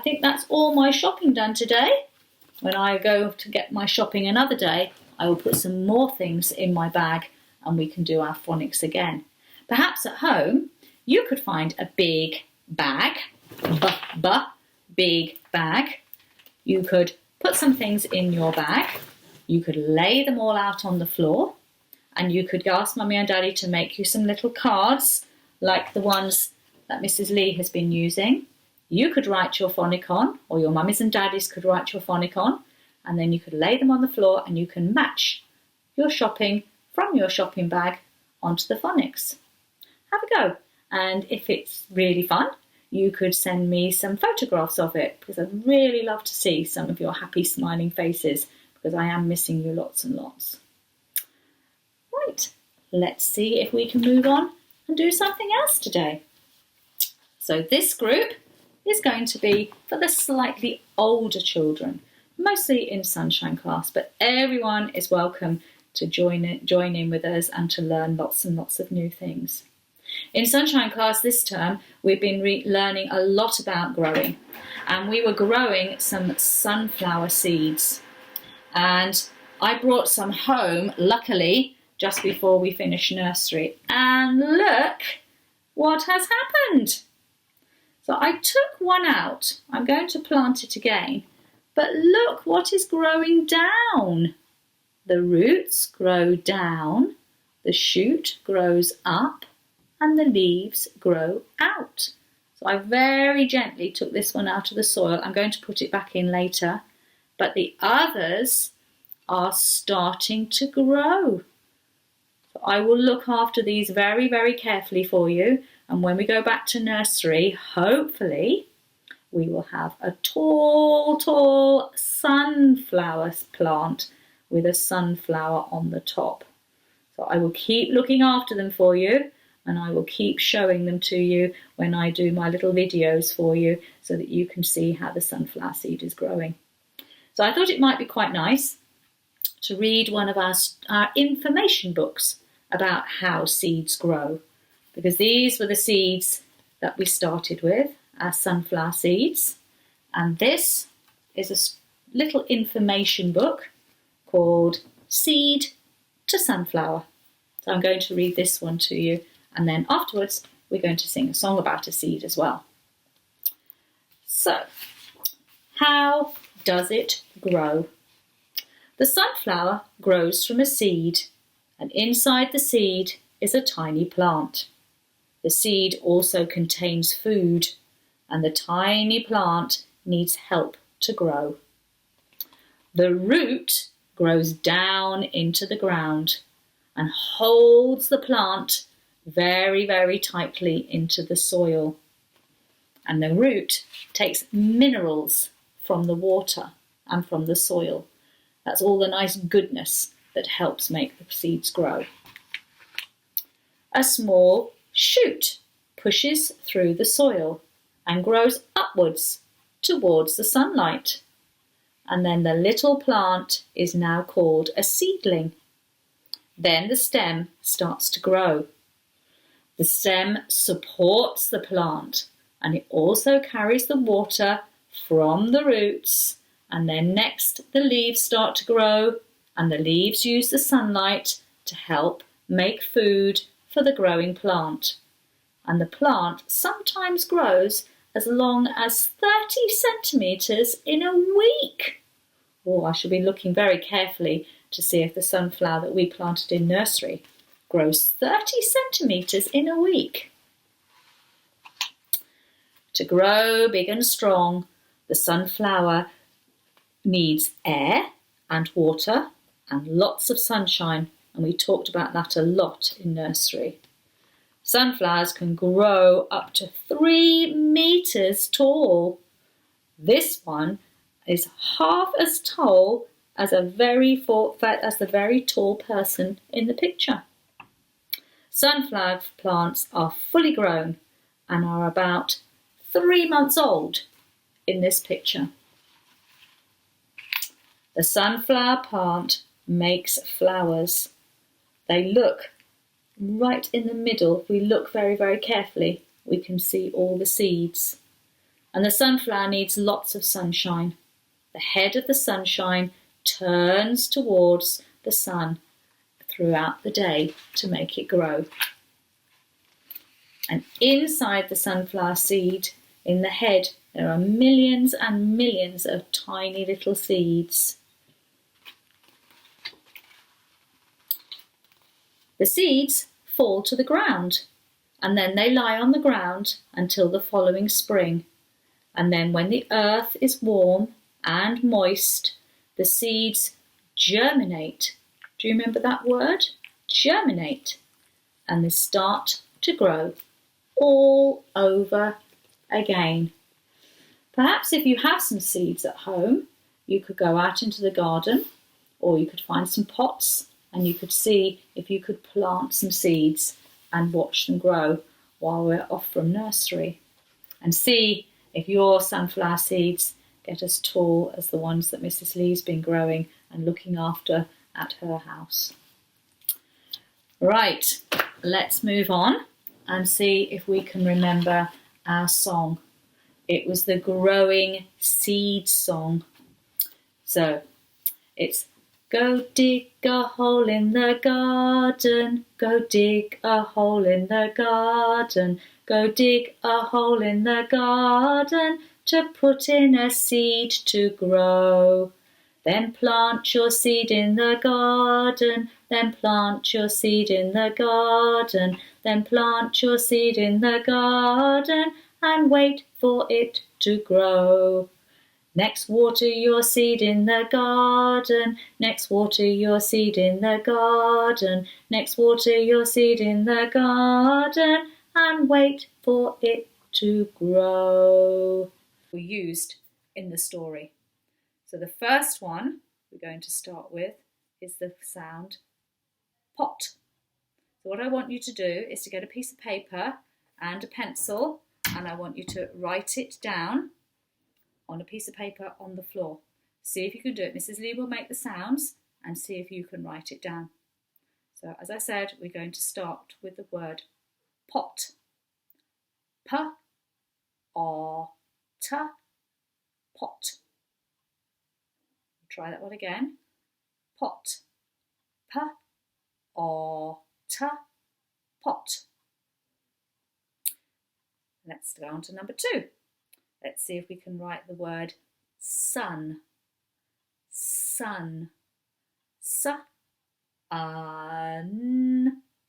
think that's all my shopping done today. When I go to get my shopping another day, I will put some more things in my bag and we can do our phonics again. Perhaps at home, you could find a big bag, big bag. You could put some things in your bag. You could lay them all out on the floor and you could ask Mummy and Daddy to make you some little cards like the ones that Mrs. Lee has been using. You could write your phonic on, or your mummies and daddies could write your phonic on, and then you could lay them on the floor and you can match your shopping from your shopping bag onto the phonics. Have a go. And if it's really fun, you could send me some photographs of it, because I'd really love to see some of your happy smiling faces, because I am missing you lots and lots. Right, let's see if we can move on and do something else today. So this group is going to be for the slightly older children, mostly in Sunshine class, but everyone is welcome to join in with us and to learn lots and lots of new things. In Sunshine class this term, we've been learning a lot about growing, and we were growing some sunflower seeds. And I brought some home, luckily, just before we finished nursery. And look what has happened. So I took one out. I'm going to plant it again. But look what is growing down. The roots grow down, the shoot grows up, and the leaves grow out. So I very gently took this one out of the soil. I'm going to put it back in later. But the others are starting to grow. So I will look after these very, very carefully for you. And when we go back to nursery, hopefully, we will have a tall, tall sunflower plant with a sunflower on the top. So I will keep looking after them for you, and I will keep showing them to you when I do my little videos for you, so that you can see how the sunflower seed is growing. So I thought it might be quite nice to read one of our information books about how seeds grow, because these were the seeds that we started with, our sunflower seeds. And this is a little information book called Seed to Sunflower. So I'm going to read this one to you, and then afterwards we're going to sing a song about a seed as well. So, how does it grow? The sunflower grows from a seed, and inside the seed is a tiny plant. The seed also contains food, and the tiny plant needs help to grow. The root grows down into the ground and holds the plant very, very tightly into the soil. And the root takes minerals from the water and from the soil. That's all the nice goodness that helps make the seeds grow. A small shoot pushes through the soil and grows upwards towards the sunlight. And then the little plant is now called a seedling. Then the stem starts to grow. The stem supports the plant, and it also carries the water from the roots. And then next the leaves start to grow, and the leaves use the sunlight to help make food for the growing plant. And the plant sometimes grows as long as 30 centimetres in a week. Oh, I should be looking very carefully to see if the sunflower that we planted in nursery grows 30 centimetres in a week. To grow big and strong, the sunflower needs air and water and lots of sunshine, and we talked about that a lot in nursery. Sunflowers can grow up to 3 metres tall. This one is half as tall as the very tall person in the picture. Sunflower plants are fully grown and are about 3 months old in this picture. The sunflower plant makes flowers. They look right in the middle. If we look very, very carefully, we can see all the seeds. And the sunflower needs lots of sunshine. The head of the sunshine turns towards the sun throughout the day to make it grow. And inside the sunflower seed, in the head, there are millions and millions of tiny little seeds. The seeds fall to the ground, and then they lie on the ground until the following spring. And then when the earth is warm and moist, the seeds germinate. Do you remember that word? Germinate. And they start to grow all over again. Perhaps if you have some seeds at home, you could go out into the garden, or you could find some pots and you could see if you could plant some seeds and watch them grow while we're off from nursery, and see if your sunflower seeds get as tall as the ones that Mrs. Lee's been growing and looking after at her house. Right, let's move on and see if we can remember our song. It was the growing seed song. So it's go dig a hole in the garden, go dig a hole in the garden, go dig a hole in the garden to put in a seed to grow. Then plant your seed in the garden, then plant your seed in the garden, then plant your seed in the garden and wait for it to grow. Next water your seed in the garden, next water your seed in the garden, next water your seed in the garden and wait for it to grow. Were used in the story. So the first one we're going to start with is the sound pot. So what I want you to do is to get a piece of paper and a pencil, and I want you to write it down on a piece of paper on the floor. See if you can do it. Mrs. Lee will make the sounds and see if you can write it down. So as I said, we're going to start with the word pot. P-O-T, pot. Try that one again. Pot. P-O-T, pot. Let's go on to number 2. Let's see if we can write the word sun. Sun. S-un.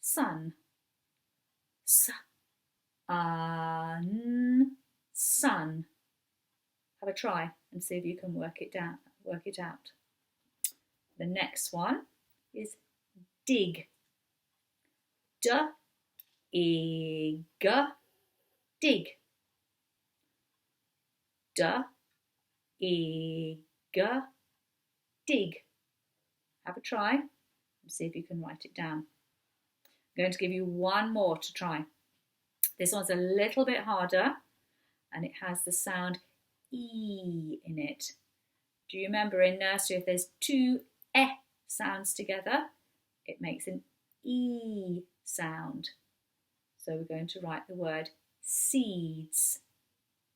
Sun. S-un. Sun. Have a try and see if you can work it out. The next one is dig. D-I-G. Dig. D-I-G. Dig. Have a try and see if you can write it down. I'm going to give you one more to try. This one's a little bit harder and it has the sound E in it. Do you remember in nursery if there's 2 E sounds together, it makes an E sound. So we're going to write the word seeds.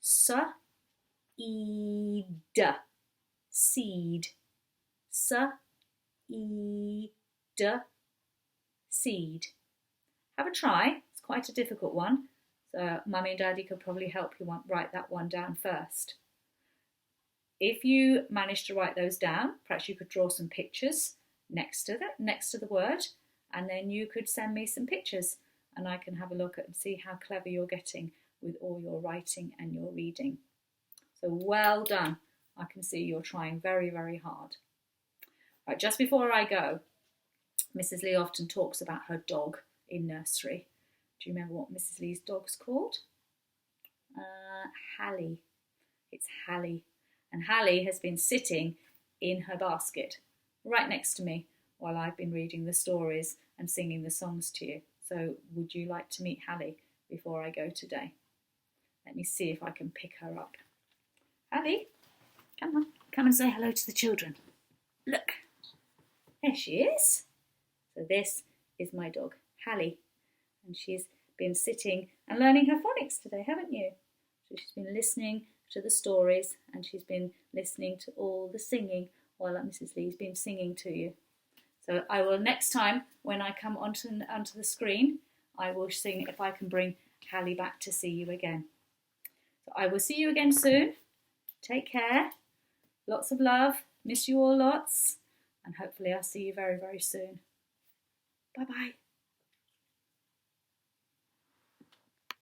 S-E-E-D. Seed. S-E-E-D. Seed. Have a try. It's quite a difficult one. So Mummy and Daddy could probably help you write that one down first. If you manage to write those down, perhaps you could draw some pictures next to the word, and then you could send me some pictures and I can have a look at and see how clever you're getting with all your writing and your reading. So well done. I can see you're trying very, very hard. Right, just before I go, Mrs. Lee often talks about her dog in nursery. Do you remember what Mrs. Lee's dog's called? Hallie. It's Hallie. And Hallie has been sitting in her basket right next to me while I've been reading the stories and singing the songs to you. So would you like to meet Hallie before I go today? Let me see if I can pick her up. Hallie, come on, come and say hello to the children. Look, there she is. So this is my dog, Hallie, and she's been sitting and learning her phonics today, haven't you? So she's been listening to the stories, and she's been listening to all the singing while Mrs. Lee's been singing to you. So I will, next time when I come onto the screen, I will sing if I can bring Hallie back to see you again. So I will see you again soon. Take care. Lots of love. Miss you all lots. And hopefully I'll see you very, very soon. Bye-bye.